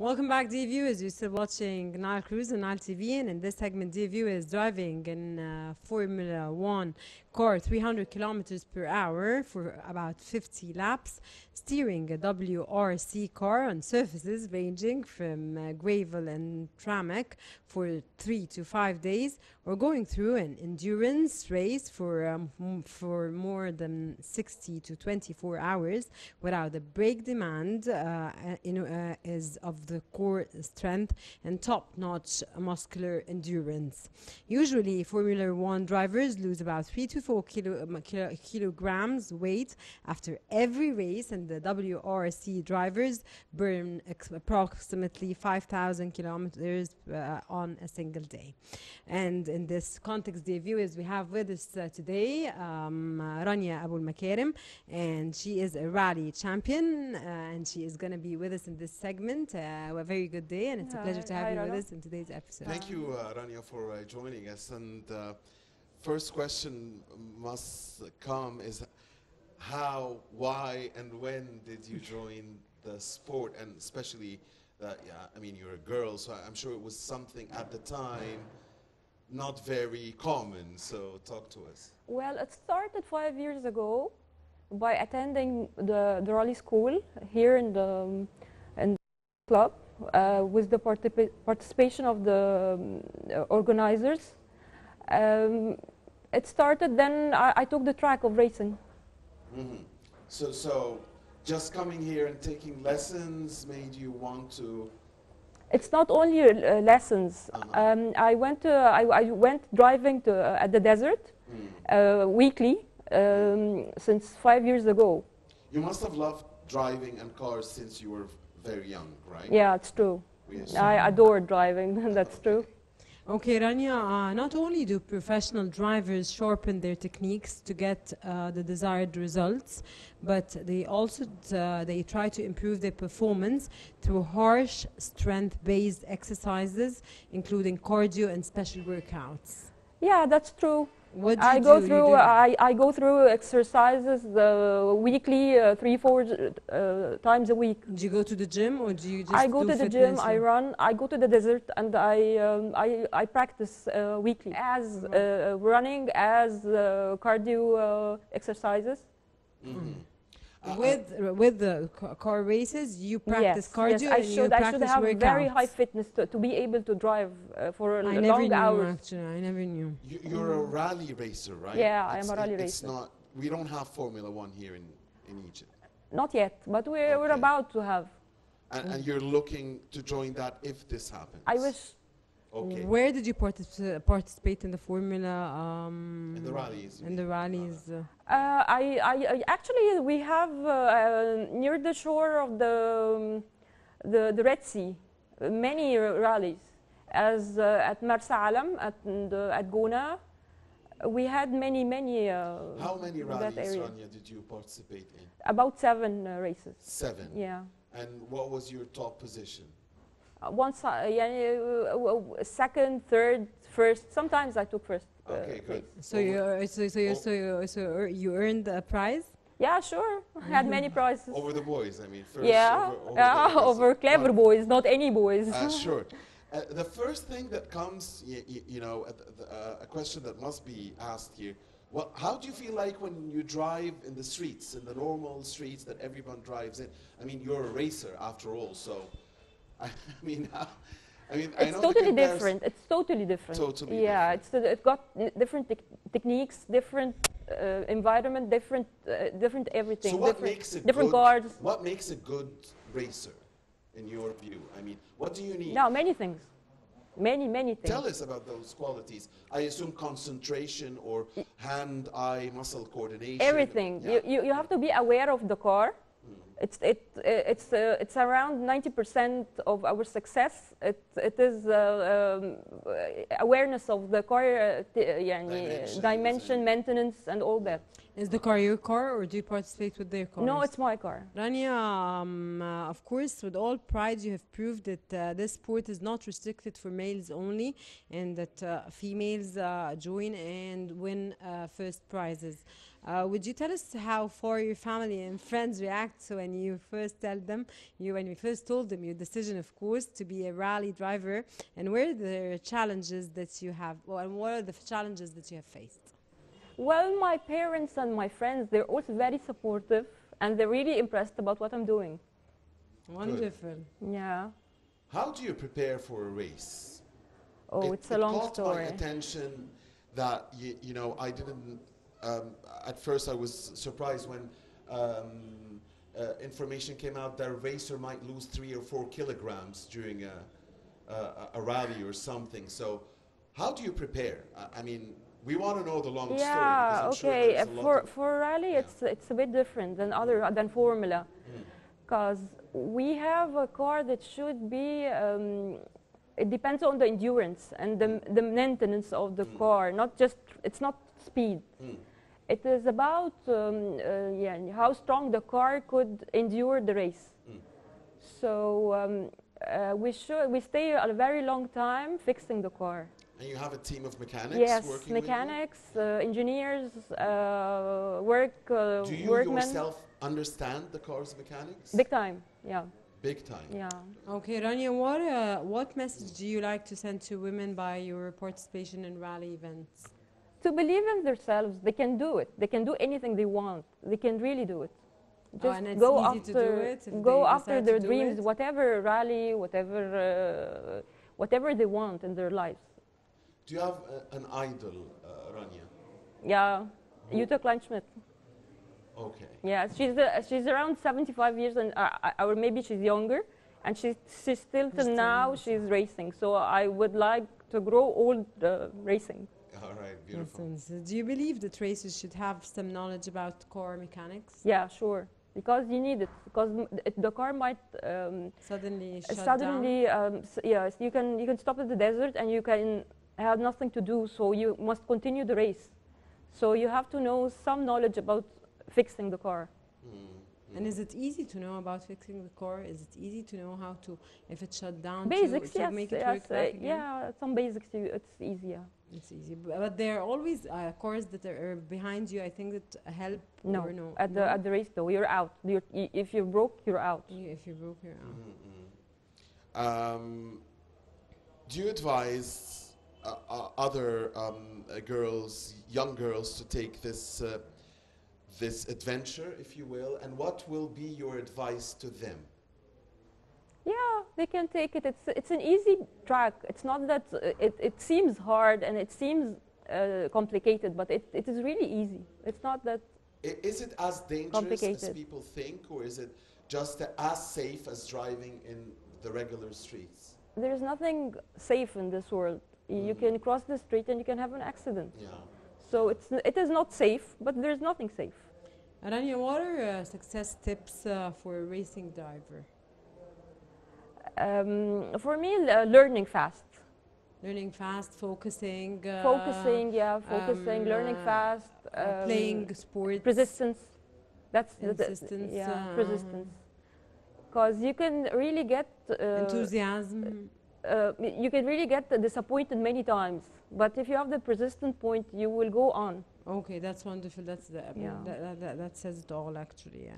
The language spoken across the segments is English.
Welcome back, dear viewers. You're still watching Nile Cruise on Nile TV, and in this segment, dear viewers, driving in Formula One car 300 kilometers per hour for about 50 laps, steering a WRC car on surfaces ranging from gravel and tarmac for 3 to 5 days, or going through an endurance race for more than 60 to 24 hours without the brake demand is of the core strength and top-notch muscular endurance. Usually, Formula One drivers lose about 3 to 4 kilograms weight after every race, and the WRC drivers burn approximately 5,000 kilometers on a single day. And in this context, dear viewers, we have with us today Rania Makarem, and she is a rally champion, and she is going to be with us in this segment. A very good day, and it's a pleasure to have you with us in today's episode. Thank you, Rania, for joining us. And first question must come is how, why, and when did you join the sport? And especially, I mean, you're a girl, so I'm sure it was something at the time not very common. So talk to us. Well, it started 5 years ago by attending the rally school here in the club with the participation of the organizers. It started then. I took the track of racing. Mm-hmm. So just coming here and taking lessons made you want to? It's not only lessons. I went driving at the desert weekly since 5 years ago. You must have loved driving and cars since you were very young, right? Yeah, it's true. Yes. I adore driving. That's true. Okay, Rania, not only do professional drivers sharpen their techniques to get the desired results, but they also they try to improve their performance through harsh strength-based exercises, including cardio and special workouts. Yeah, that's true. What do I go through exercises weekly, 3-4 times a week. Do you go to the gym, or do you just I go to the gym, I run, I go to the desert, and I practice weekly as running, as cardio exercises. Mm-hmm. With the car races, you practice cardio. Yes, I should have workouts. Very high fitness to be able to drive for long hours. Actually, I never knew. You're a rally racer, right? Yeah, I'm a rally racer. It's not. We don't have Formula One here in Egypt. Not yet, but we're about to have. And you're looking to join that if this happens. I wish. Okay. Where did you participate in the Formula? In the rallies. In the rallies. I actually we have near the shore of the Red Sea many rallies, as at Marsa Alam at Gona. We had many. How many rallies, Rania, did you participate in? About 7 races. 7. Yeah. And what was your top position? Second, third, first. Sometimes I took first. Okay, good. So you earned a prize? Yeah, sure. I had many prizes. Over the boys, I mean. First yeah, over clever boys, not any boys. Sure. The first thing that comes, a question that must be asked here. Well, how do you feel like when you drive in the streets, in the normal streets that everyone drives in? I mean, you're a racer after all, so. It's totally different. It's totally different. Totally yeah, different. It's got different techniques, different environment, different everything. So what makes a different good, guards? What makes a good racer, in your view? I mean, what do you need? No, many things. Many things. Tell us about those qualities. I assume concentration or hand-eye muscle coordination. Everything. Yeah. You have to be aware of the car. It's around 90% of our success. It is awareness of the car, dimension, maintenance, and all that. Is the car your car, or do you participate with their cars? No, it's my car. Rania, of course, with all pride, you have proved that this sport is not restricted for males only, and that females join and win first prizes. Would you tell us how far your family and friends react when you first tell them, when you first told them your decision, of course, to be a rally driver, and where are the challenges that you have, and what are the challenges that you have faced? Well, my parents and my friends, they're also very supportive, and they're really impressed about what I'm doing. Wonderful. Yeah. How do you prepare for a race? Oh, it's a long It caught story. my attention that, you know, I didn't, at first I was surprised when information came out that a racer might lose 3 or 4 kilograms during a rally or something. So how do you prepare? I mean, we want to know the long story. Yeah, Because I'm sure okay. there's a lot of- For rally, Yeah. it's a bit different than Formula, because we have a car that should be. It depends on the endurance and the maintenance of the car. Not just it's not speed. It is about how strong the car could endure the race. So we stay a very long time fixing the car. And you have a team of mechanics Yes, working mechanics, engineers, with you? Do you workmen. yourself understand the car's mechanics? Big time, yeah. Big time. Yeah. Okay, Rania, what message do you like to send to women by your participation in rally events? To believe in themselves, they can do it. They can do anything they want. They can really do it. Just and it's go easy after, to do it if go they after decide to their do dreams, it? whatever rally, whatever they want in their lives. Do you have an idol, Rania? Yeah, Jutta Kleinschmidt. Okay. Yeah, she's around 75 years, and or maybe she's younger, and she's still till now she's racing. So I would like to grow old racing. All right, beautiful. Yes, and do you believe that racers should have some knowledge about car mechanics? Yeah, sure, because you need it. Because the car might Suddenly shut suddenly, down? yes, you can stop at the desert and you can have nothing to do. So you must continue the race. So you have to know some knowledge about fixing the car. And is it easy to know about fixing the car? Is it easy to know how to, if it shut down, Basics, to yes, make it yes, work back again? yeah, some basics. It's easier. It's easy, but there are always cars that are behind you. I think that help. No, or no, at the race though, you're out. If you're broke, you're out. If you broke your Mm-hmm. Do you advise other girls, young girls, to take this this adventure, if you will, and what will be your advice to them? Yeah, they can take it. It's an easy track. It's not that it seems hard and it seems complicated, but it is really easy. It's not that. Is it as dangerous as people think, or is it just as safe as driving in the regular streets? There's nothing safe in this world. You can cross the street and you can have an accident. Yeah. So it is not safe, but there's nothing safe. Rania, what are success tips for a racing driver? For me, learning fast. Learning fast, focusing. Focusing, learning fast. Playing sports. Persistence. That's Persistence. persistence. Because you can really get enthusiasm. You can really get disappointed many times, but if you have the persistent point, you will go on. Okay, that's wonderful. That's that says it all, actually. Yeah.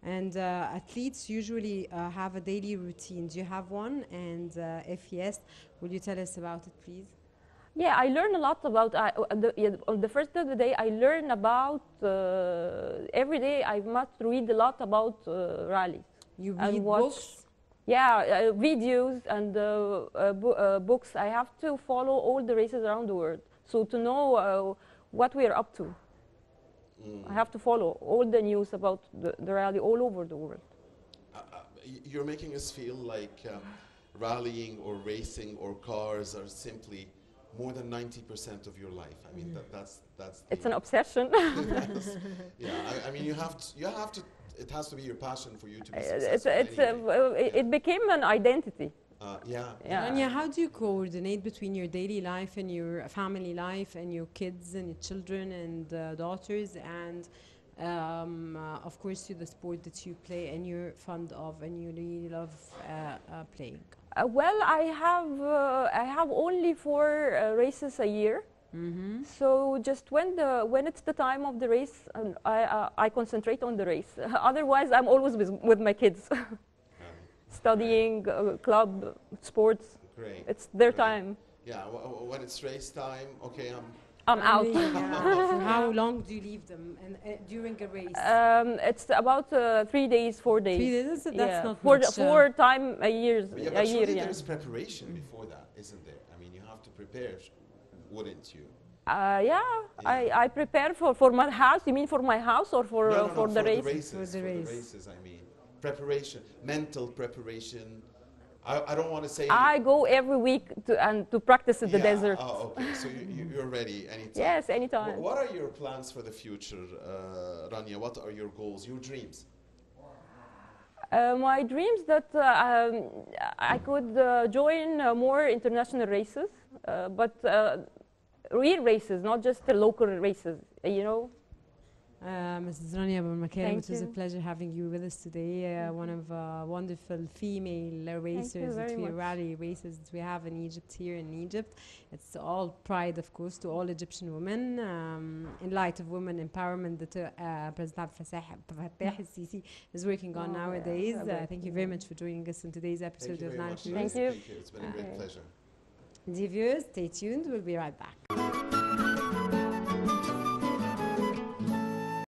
And athletes usually have a daily routine. Do you have one? And if yes, will you tell us about it, please? Yeah, I learn a lot about on the first of the day. I learn about every day. I must read a lot about rallies. You read books? Yeah, videos and books. I have to follow all the races around the world. So to know what we are up to, I have to follow all the news about the rally all over the world. You're making us feel like rallying or racing or cars are simply more than 90% of your life. I mean, that's. It's an obsession. Yeah, I mean, you have to. It has to be your passion for you to be successful. It became an identity. Yeah. Rania, how do you coordinate between your daily life and your family life and your kids and your children and daughters and, of course, the sport that you play and you're fond of and you really love playing? Well, I have only 4 races a year, So just when it's the time of the race, I concentrate on the race. Otherwise, I'm always with my kids, studying, club, sports. Great. It's their Great. time. Yeah, when it's race time, okay, I'm out. For how long do you leave them during a race? It's about 3 days, 4 days. 3 days? That's not four, much. 4 time a year. but surely there's preparation before that, isn't there? I mean, you have to prepare, wouldn't you? I prepare for my house. You mean for my house or for No, for the race? For the race. Races, I mean, preparation, mental preparation. I don't want to say. I go every week to practice in the desert. Oh, okay. So you're ready anytime. Yes, anytime. What are your plans for the future, Rania? What are your goals, your dreams? My dreams that I could join more international races, but real races, not just the local races. You know. Mrs. Rania Makarem, it was a you. pleasure having you with us today. One of wonderful female racers, very much. rally racers that we have in Egypt, here in Egypt. It's all pride, of course, to all Egyptian women. In light of women empowerment that President Fattah al-Sisi is working on nowadays. Thank you very much for joining us in today's episode of Nile Cruise. Thank you. It's been a great pleasure. Dear viewers, stay tuned. We'll be right back.